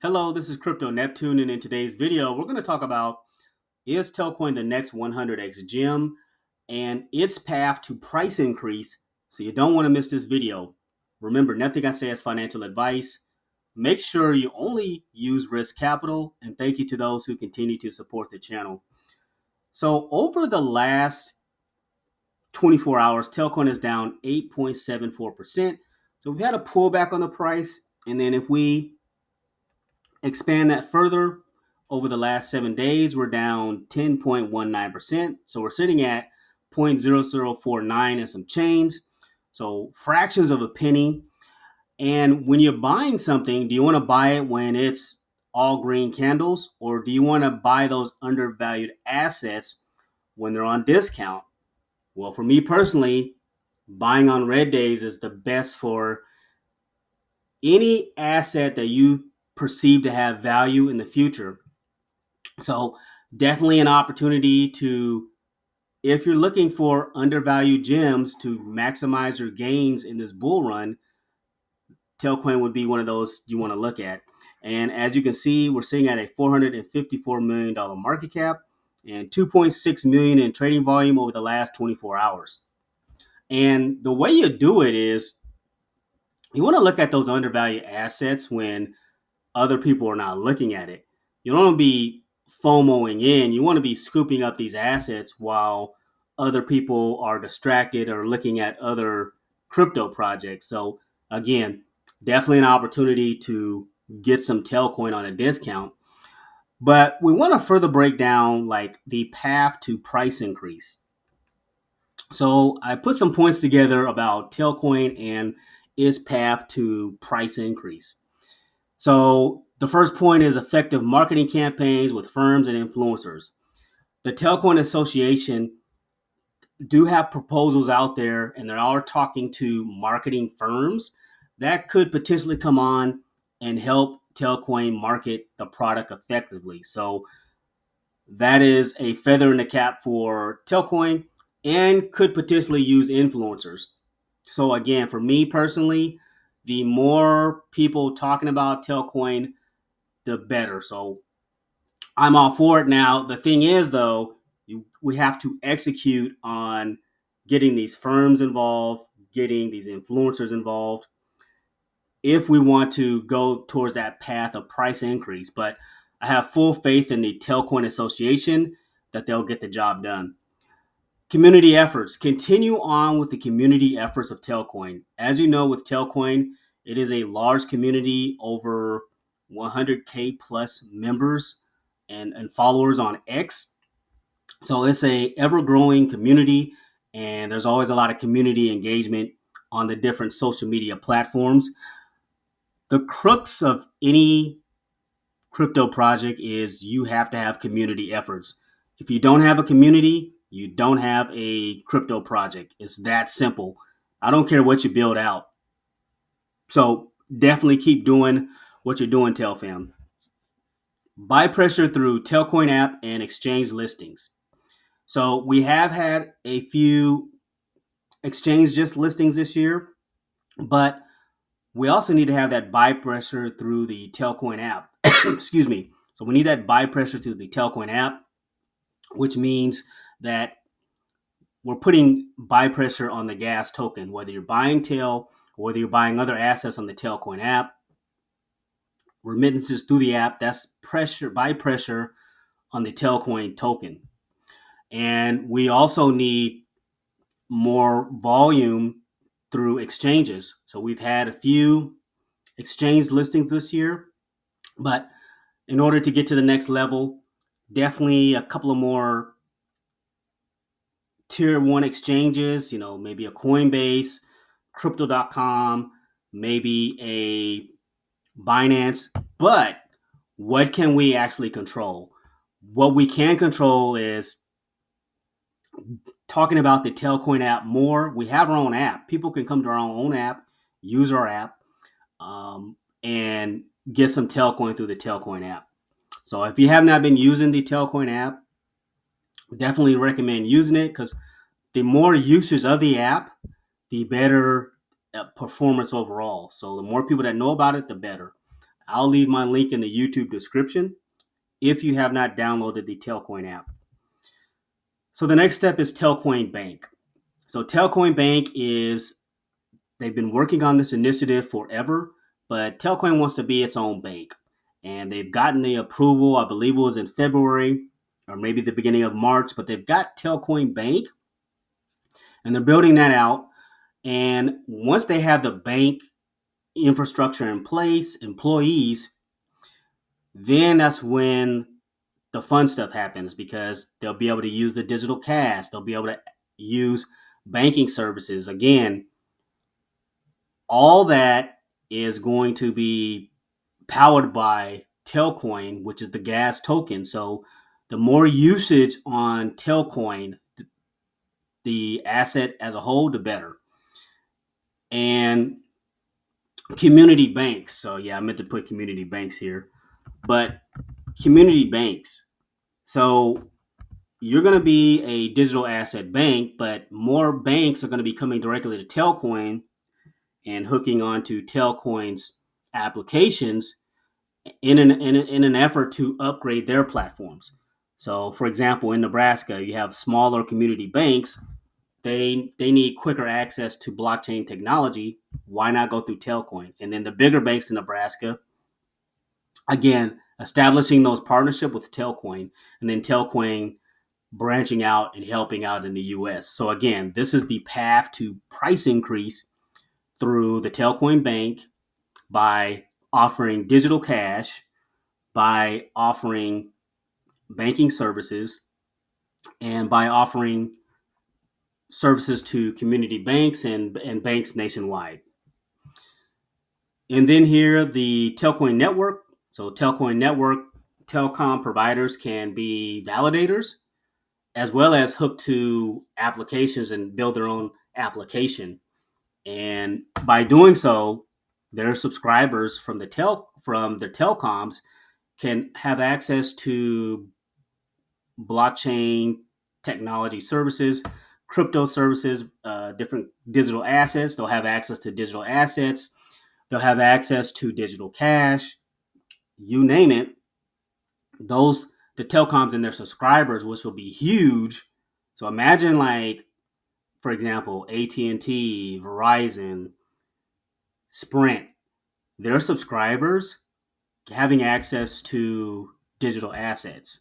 Hello, this is Crypto Neptune, and in today's video, we're going to talk about is Telcoin the next 100x gem and its path to price increase. So you don't want to miss this video. Remember, nothing I say is financial advice. Make sure you only use risk capital, and thank you to those who continue to support the channel. So over the last 24 hours, Telcoin is down 8.74%. So we've had a pullback on the price, and then if we expand that further, over the last 7 days, we're down 10.19%. So we're sitting at 0.0049 and some change. So fractions of a penny. And when you're buying something, do you want to buy it when it's all green candles, or do you want to buy those undervalued assets when they're on discount? Well, for me personally, buying on red days is the best for any asset that you perceive to have value in the future. So definitely an opportunity to, if you're looking for undervalued gems to maximize your gains in this bull run, Telcoin would be one of those you want to look at. And as you can see, we're sitting at a $454 million market cap and 2.6 million in trading volume over the last 24 hours. And the way you do it is you want to look at those undervalued assets when other people are not looking at it. You don't want to be FOMOing in. You want to be scooping up these assets while other people are distracted or looking at other crypto projects. So again, definitely an opportunity to get some Telcoin on a discount. But we want to further break down like the path to price increase. So I put some points together about Telcoin and its path to price increase. So the first point is effective marketing campaigns with firms and influencers. The Telcoin Association do have proposals out there, and they are talking to marketing firms that could potentially come on and help Telcoin market the product effectively. So that is a feather in the cap for Telcoin and could potentially use influencers. So again, for me personally, the more people talking about Telcoin, the better. So I'm all for it. Now, the thing is, though, we have to execute on getting these firms involved, getting these influencers involved, if we want to go towards that path of price increase. But I have full faith in the Telcoin Association that they'll get the job done. Community efforts. Continue on with the community efforts of Telcoin. As you know, with Telcoin, it is a large community, over 100K plus members and followers on X. So it's a ever-growing community, and there's always a lot of community engagement on the different social media platforms. The crux of any crypto project is you have to have community efforts. If you don't have a community, you don't have a crypto project. It's that simple. I don't care what you build out. So definitely keep doing what you're doing, Telfam. Buy pressure through Telcoin app and exchange listings. So we have had a few exchange just listings this year, but we also need to have that buy pressure through the Telcoin app. Excuse me. So we need that buy pressure through the Telcoin app, which means that we're putting buy pressure on the gas token, whether you're buying Tel or whether you're buying other assets on the Telcoin app. Remittances through the app, that's pressure, buy pressure on the Telcoin token. And we also need more volume through exchanges. So we've had a few exchange listings this year, but in order to get to the next level, definitely a couple of more tier one exchanges, maybe a Coinbase, crypto.com, maybe a Binance. But what can we actually control? What we can control is talking about the Telcoin app more. We have our own app. People can come to our own app, use our app, and get some Telcoin through the Telcoin app. So if you have not been using the Telcoin app, definitely recommend using it, because the more users of the app, the better performance overall. So the more people that know about it, the better. I'll leave my link in the YouTube description if you have not downloaded the Telcoin app. So the next step is Telcoin Bank. So Telcoin Bank they've been working on this initiative forever, but Telcoin wants to be its own bank. And they've gotten the approval, I believe it was in February or maybe the beginning of March, but they've got Telcoin Bank and they're building that out. And once they have the bank infrastructure in place, employees, then that's when the fun stuff happens because they'll be able to use the digital cash. They'll be able to use banking services. Again, all that is going to be powered by Telcoin, which is the gas token. So the more usage on Telcoin, the asset as a whole, the better. And community banks. So yeah, I meant to put community banks here, but community banks. So you're going to be a digital asset bank, but more banks are going to be coming directly to Telcoin and hooking onto Telcoin's applications in an effort to upgrade their platforms. So, for example, in Nebraska, you have smaller community banks. They need quicker access to blockchain technology. Why not go through Telcoin? And then the bigger banks in Nebraska, again, establishing those partnership with Telcoin, and then Telcoin branching out and helping out in the US. So again, this is the path to price increase through the Telcoin Bank by offering digital cash, by offering banking services, and by offering services to community banks and banks nationwide. And then here, the Telcoin network. So Telcoin network, telecom providers can be validators as well as hook to applications and build their own application. And by doing so, their subscribers from the telecoms can have access to blockchain technology services, crypto services, different digital assets. They'll have access to digital assets. They'll have access to digital cash. You name it. The telecoms and their subscribers, which will be huge. So imagine, like, for example, AT&T, Verizon, Sprint, their subscribers having access to digital assets.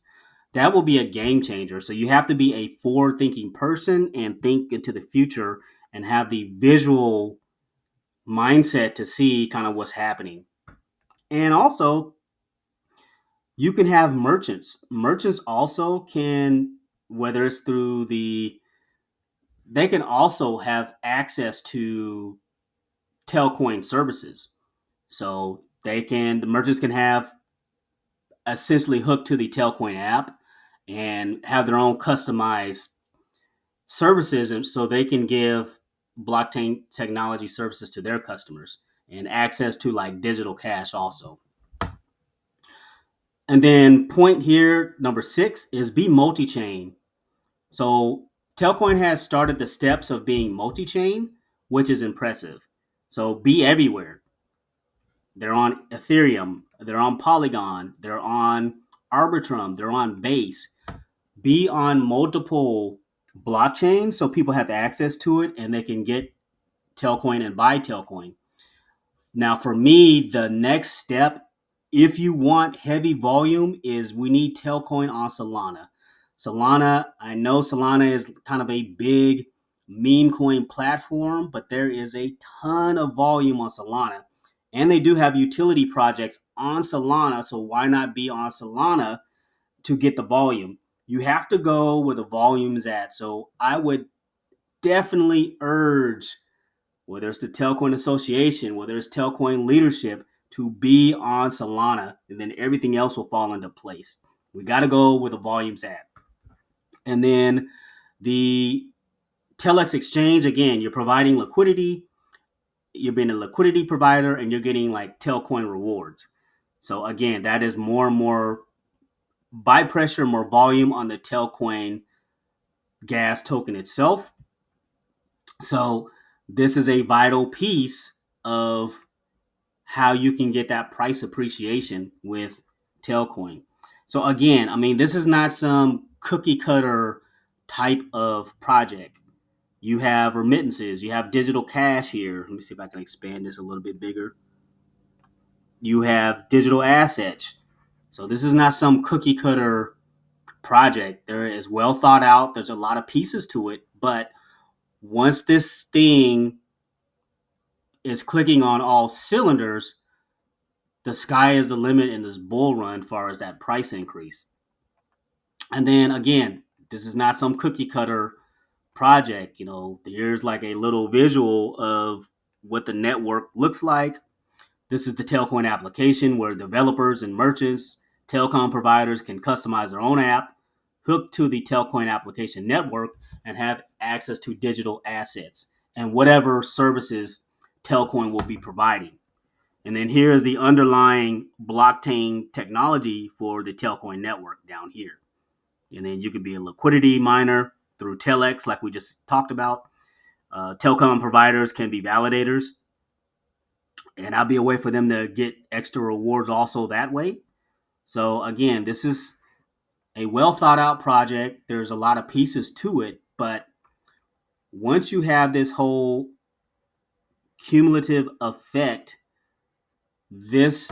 That will be a game changer. So you have to be a forward thinking person and think into the future and have the visual mindset to see kind of what's happening. And also, you can have merchants. Merchants also can, whether it's through they can also have access to Telcoin services. So the merchants can have essentially hooked to the Telcoin app and have their own customized services, and so they can give blockchain technology services to their customers and access to like digital cash also. And then point here number 6 is be multi-chain. So Telcoin has started the steps of being multi-chain, which is impressive. So be everywhere. They're on Ethereum, they're on Polygon, they're on Arbitrum, they're on Base. Be on multiple blockchains so people have access to it and they can get Telcoin and buy Telcoin. Now, for me, the next step, if you want heavy volume, is we need Telcoin on Solana. Solana, I know Solana is kind of a big meme coin platform, but there is a ton of volume on Solana. And they do have utility projects on Solana, so why not be on Solana to get the volume? You have to go where the volume is at. So I would definitely urge, whether it's the Telcoin Association, whether it's Telcoin leadership, to be on Solana, and then everything else will fall into place. We got to go where the volume's at. And then the Telex exchange, again, you're providing liquidity, you're being a liquidity provider, and you're getting like Telcoin rewards. So again, that is more and more buy pressure, more volume on the Telcoin gas token itself. So this is a vital piece of how you can get that price appreciation with Telcoin. So again, I mean, this is not some cookie cutter type of project. You have remittances, you have digital cash here. Let me see if I can expand this a little bit bigger. You have digital assets. So this is not some cookie cutter project. There is well thought out. There's a lot of pieces to it, but once this thing is clicking on all cylinders, the sky is the limit in this bull run as far as that price increase. And then again, this is not some cookie cutter project. You know, here's like a little visual of what the network looks like. This is the Telcoin application where developers and merchants, telecom providers can customize their own app, hook to the Telcoin application network, and have access to digital assets and whatever services Telcoin will be providing. And then here is the underlying blockchain technology for the Telcoin network down here. And then you could be a liquidity miner through Telex, like we just talked about. Telecom providers can be validators, and I'll be a way for them to get extra rewards also that way. So again, this is a well thought out project. There's a lot of pieces to it, but once you have this whole cumulative effect, this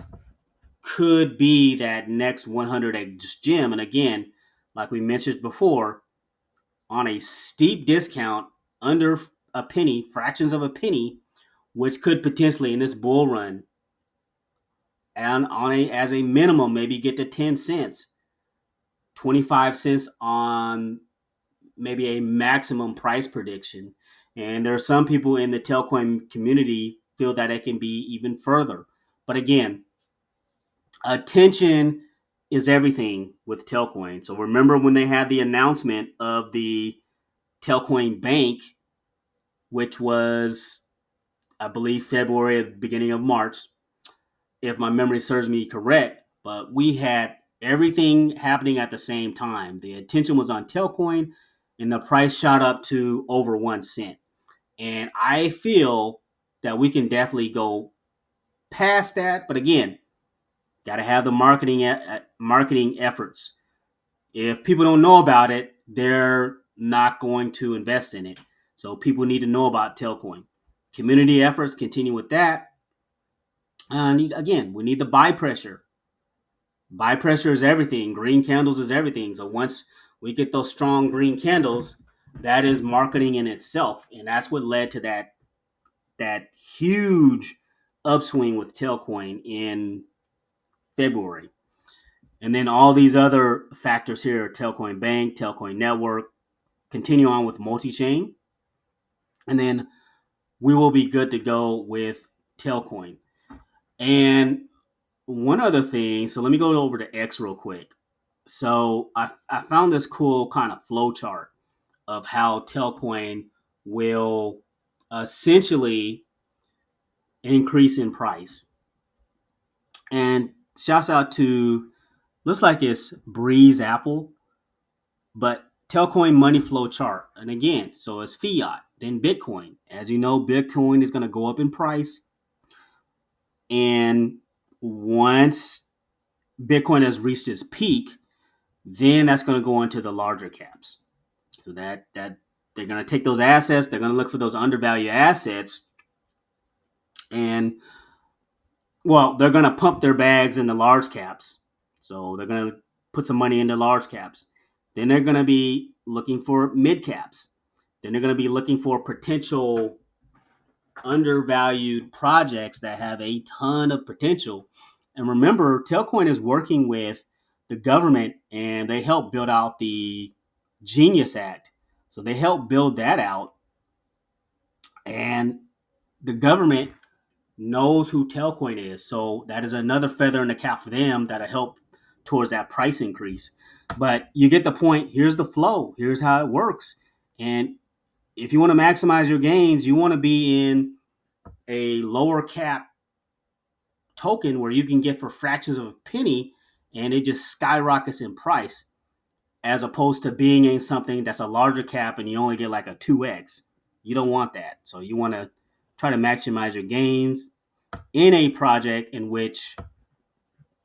could be that next 100x gem. And again, like we mentioned before, on a steep discount under a penny, fractions of a penny, which could potentially in this bull run and on a as a minimum maybe get to 10 cents, 25 cents on maybe a maximum price prediction. And there are some people in the Telcoin community feel that it can be even further. But again, attention is everything with Telcoin. So remember when they had the announcement of the Telcoin Bank, which was, I believe, February at the beginning of March, if my memory serves me correct. But we had everything happening at the same time. The attention was on Telcoin, and the price shot up to over 1 cent. And I feel that we can definitely go past that. But again, got to have the marketing efforts. If people don't know about it, they're not going to invest in it. So people need to know about Telcoin. Community efforts continue with that. And again, we need the buy pressure. Buy pressure is everything. Green candles is everything. So once we get those strong green candles, that is marketing in itself. And that's what led to that huge upswing with Telcoin in February. And then all these other factors here, Telcoin Bank, Telcoin Network, continue on with multi-chain. And then we will be good to go with Telcoin. And one other thing, so let me go over to X real quick. So I found this cool kind of flow chart of how Telcoin will essentially increase in price. And shouts out to, looks like it's Breeze Apple, but Telcoin money flow chart. And again, so it's fiat, then Bitcoin. As you know, Bitcoin is going to go up in price. And once Bitcoin has reached its peak, then that's going to go into the larger caps. So that they're going to take those assets, they're going to look for those undervalued assets, and well, they're going to pump their bags in the large caps. So they're going to put some money into large caps. Then they're going to be looking for mid caps. Then they're going to be looking for potential undervalued projects that have a ton of potential. And remember, Telcoin is working with the government and they help build out the Genius Act. So they help build that out. And the government knows who Telcoin is. So that is another feather in the cap for them that'll help towards that price increase. But you get the point. Here's the flow. Here's how it works. And if you want to maximize your gains, you want to be in a lower cap token where you can get for fractions of a penny and it just skyrockets in price, as opposed to being in something that's a larger cap and you only get like a 2x. You don't want that. So you want to try to maximize your gains. in a project in which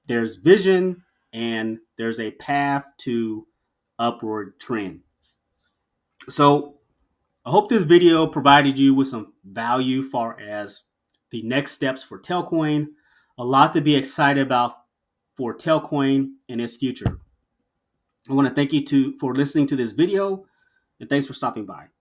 there's vision and there's a path to upward trend. So I hope this video provided you with some value far as the next steps for Telcoin. A lot to be excited about for Telcoin in its future. I want to thank you for listening to this video, and thanks for stopping by.